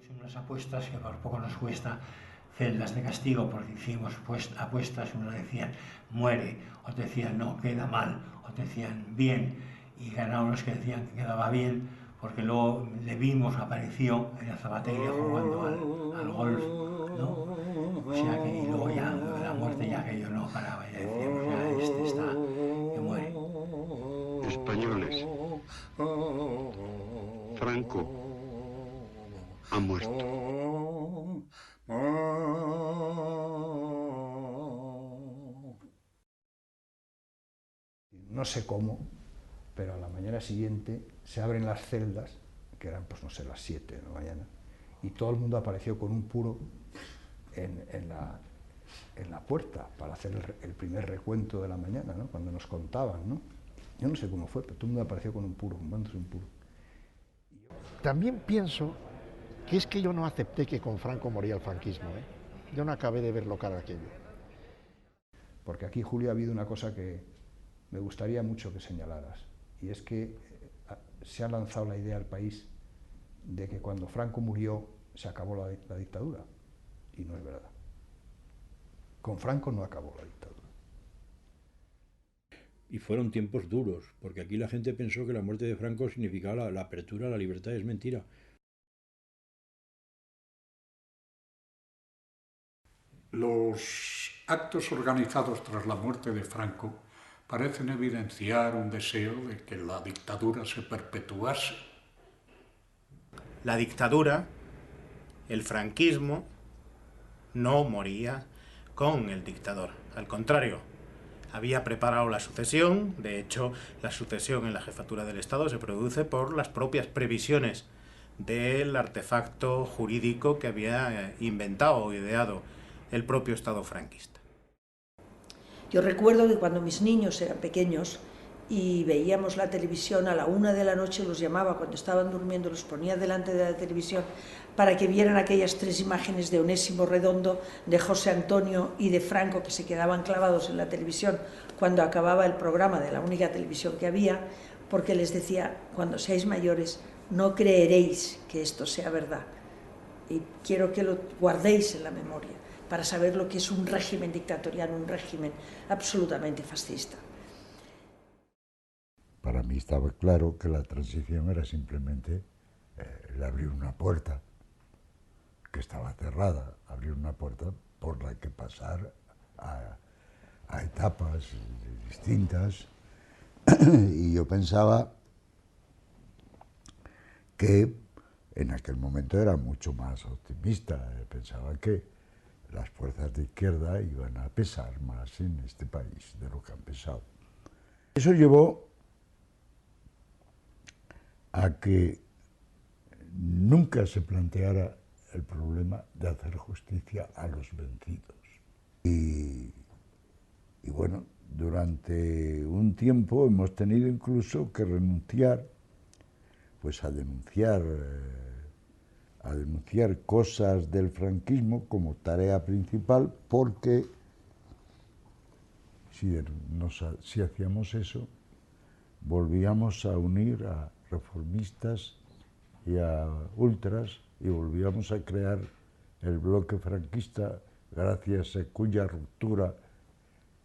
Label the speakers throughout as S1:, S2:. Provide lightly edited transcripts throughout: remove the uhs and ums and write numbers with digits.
S1: Unas apuestas que por poco nos cuesta celdas de castigo porque hicimos apuestas, unos decían muere, otros decían no, queda mal, otros decían bien, y ganaron los que decían que quedaba bien, porque luego le vimos, apareció en la Zabateria jugando al golf, ¿no? O sea que, y luego ya la muerte ya que yo no paraba, ya decíamos, ya este está, que muere.
S2: Españoles, Franco ha muerto.
S3: No sé cómo, pero a la mañana siguiente se abren las celdas, que eran, pues no sé, las 7 de la mañana, y todo el mundo apareció con un puro en la puerta para hacer el primer recuento de la mañana, ¿no? Cuando nos contaban, ¿no? Yo no sé cómo fue, pero todo el mundo apareció con un puro, fumándose un puro.
S4: También pienso que es que yo no acepté que con Franco moría el franquismo, ¿eh? Yo no acabé de verlo cara aquello.
S3: Porque aquí, Julio, ha habido una cosa que me gustaría mucho que señalaras, y es que se ha lanzado la idea al país de que cuando Franco murió se acabó la dictadura, y no es verdad. Con Franco no acabó la dictadura.
S5: Y fueron tiempos duros, porque aquí la gente pensó que la muerte de Franco significaba la apertura a la libertad. Es mentira.
S6: Los actos organizados tras la muerte de Franco parecen evidenciar un deseo de que la dictadura se perpetuase.
S7: La dictadura, el franquismo, no moría con el dictador. Al contrario, había preparado la sucesión. De hecho, la sucesión en la jefatura del Estado se produce por las propias previsiones del artefacto jurídico que había inventado o ideado el propio Estado franquista.
S8: Yo recuerdo que cuando mis niños eran pequeños y veíamos la televisión, a la 1 de la noche los llamaba cuando estaban durmiendo, los ponía delante de la televisión para que vieran aquellas 3 imágenes de Onésimo Redondo, de José Antonio y de Franco que se quedaban clavados en la televisión cuando acababa el programa de la única televisión que había, porque les decía, cuando seáis mayores no creeréis que esto sea verdad, y quiero que lo guardéis en la memoria para saber lo que es un régimen dictatorial, un régimen absolutamente fascista.
S9: Para mí estaba claro que la transición era simplemente el abrir una puerta que estaba cerrada, abrir una puerta por la que pasar a etapas distintas. Y yo pensaba que en aquel momento era mucho más optimista, pensaba que las fuerzas de izquierda iban a pesar más en este país de lo que han pesado. Eso llevó a que nunca se planteara el problema de hacer justicia a los vencidos. Y bueno, durante un tiempo hemos tenido incluso que renunciar pues a denunciar cosas del franquismo como tarea principal, porque si hacíamos eso, volvíamos a unir a reformistas y a ultras y volvíamos a crear el bloque franquista, gracias a cuya ruptura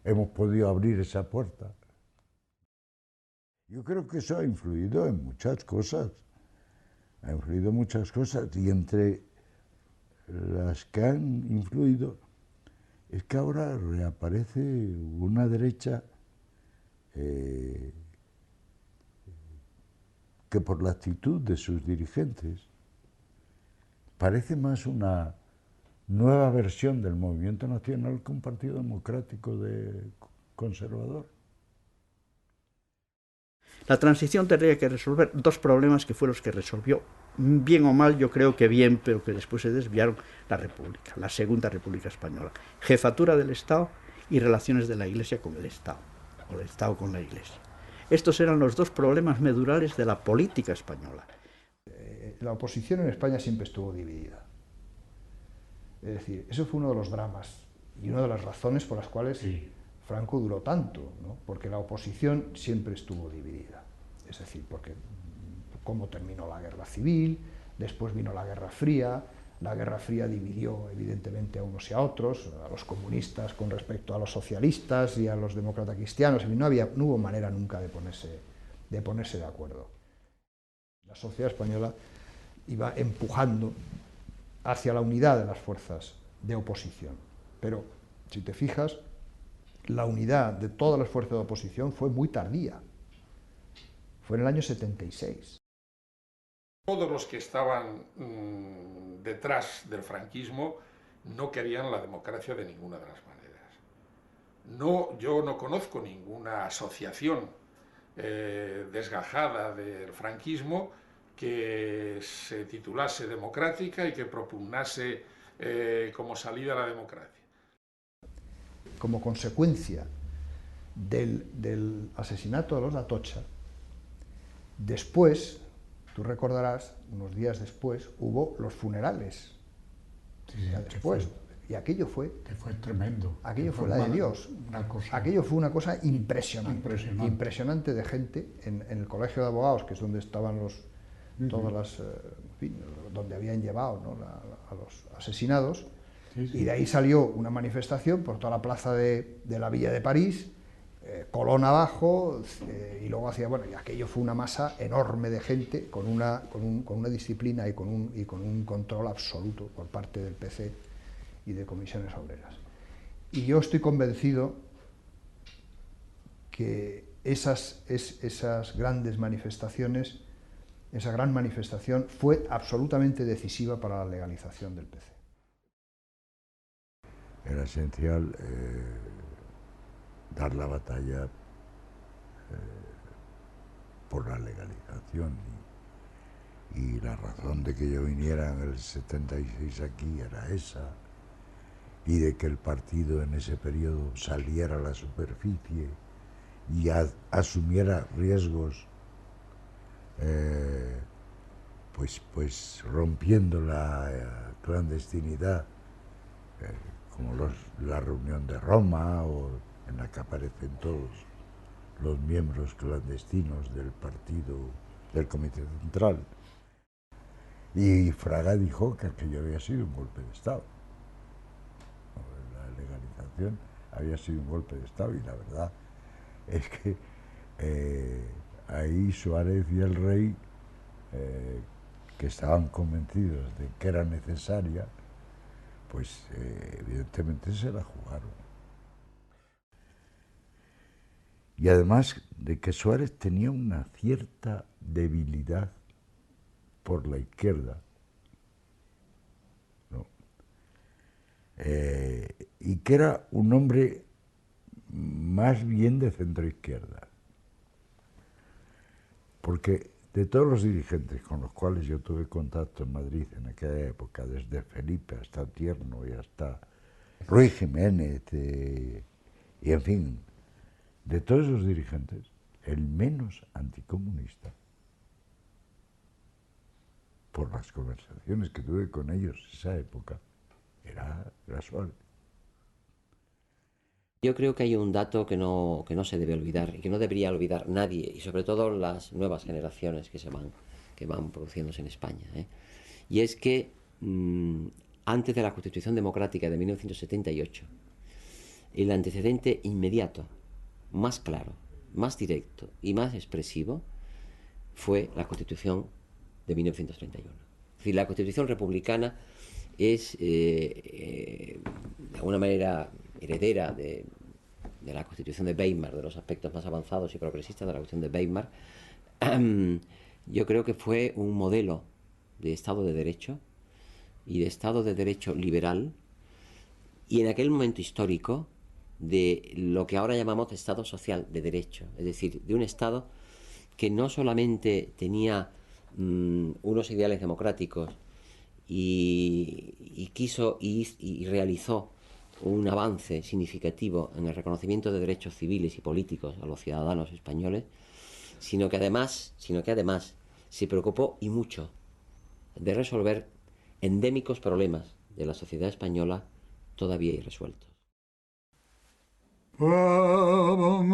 S9: hemos podido abrir esa puerta. Yo creo que eso ha influido en muchas cosas. Ha influido muchas cosas, y entre las que han influido es que ahora reaparece una derecha que por la actitud de sus dirigentes parece más una nueva versión del movimiento nacional que un partido democrático conservador.
S10: La transición tendría que resolver 2 problemas que fueron los que resolvió, bien o mal, yo creo que bien, pero que después se desviaron: la República, la Segunda República Española, jefatura del Estado y relaciones de la Iglesia con el Estado, o el Estado con la Iglesia. Estos eran los 2 problemas medulares de la política española.
S3: La oposición en España siempre estuvo dividida. Es decir, eso fue uno de los dramas y una de las razones por las cuales Franco duró tanto, ¿no? Porque la oposición siempre estuvo dividida. Es decir, porque cómo terminó la guerra civil, Después vino la Guerra Fría. La Guerra Fría dividió evidentemente a unos y a otros, a los comunistas con respecto a los socialistas y a los demócratas cristianos. No hubo manera nunca de ponerse de acuerdo. La sociedad española iba empujando hacia la unidad de las fuerzas de oposición. Pero, si te fijas, la unidad de todas las fuerzas de oposición fue muy tardía. Fue en el año 76.
S4: Todos los que estaban detrás del franquismo no querían la democracia de ninguna de las maneras. Yo no conozco ninguna asociación desgajada del franquismo que se titulase democrática y que propugnase como salida a la democracia.
S3: Como consecuencia del asesinato de los de Atocha, después, tú recordarás, unos días después, hubo los funerales.
S6: Sí,
S3: después. Y aquello fue...
S6: Que fue tremendo.
S3: Aquello fue la de Dios. Aquello fue una cosa impresionante. Impresionante de gente en el colegio de abogados, que es donde estaban todas las... donde habían llevado, ¿no?, a los asesinados. Y de ahí salió una manifestación por toda la plaza de la Villa de París, Colón abajo, y luego y aquello fue una masa enorme de gente con una disciplina y con un control absoluto por parte del PC y de comisiones obreras. Y yo estoy convencido que esas grandes manifestaciones, esa gran manifestación fue absolutamente decisiva para la legalización del PC.
S9: Era esencial dar la batalla por la legalización, y la razón de que yo viniera en el 76 aquí era esa, y de que el partido en ese periodo saliera a la superficie y asumiera riesgos, pues rompiendo la clandestinidad, como la reunión de Roma, o en la que aparecen todos los miembros clandestinos del partido, del Comité Central. Y Fraga dijo que aquello había sido un golpe de Estado. La legalización había sido un golpe de Estado, y la verdad es que ahí Suárez y el rey, que estaban convencidos de que era necesaria, pues evidentemente se la jugaron. Y además de que Suárez tenía una cierta debilidad por la izquierda, ¿no? Y que era un hombre más bien de centroizquierda, porque de todos los dirigentes con los cuales yo tuve contacto en Madrid en aquella época, desde Felipe hasta Tierno y hasta Ruiz Jiménez, y en fin, de todos esos dirigentes, el menos anticomunista, por las conversaciones que tuve con ellos en esa época, era Suárez.
S11: Yo creo que hay un dato que no se debe olvidar, y que no debería olvidar nadie, y sobre todo las nuevas generaciones que van produciéndose en España, y es que antes de la Constitución Democrática de 1978, el antecedente inmediato, más claro, más directo y más expresivo fue la Constitución de 1931. Es decir, la Constitución republicana es de alguna manera heredera de la Constitución de Weimar, de los aspectos más avanzados y progresistas de la Constitución de Weimar. Yo creo que fue un modelo de Estado de Derecho, y de Estado de Derecho liberal, y en aquel momento histórico de lo que ahora llamamos Estado social de derecho, es decir, de un Estado que no solamente tenía unos ideales democráticos y quiso y realizó un avance significativo en el reconocimiento de derechos civiles y políticos a los ciudadanos españoles, sino que además se preocupó y mucho de resolver endémicos problemas de la sociedad española todavía irresueltos.
S6: Oh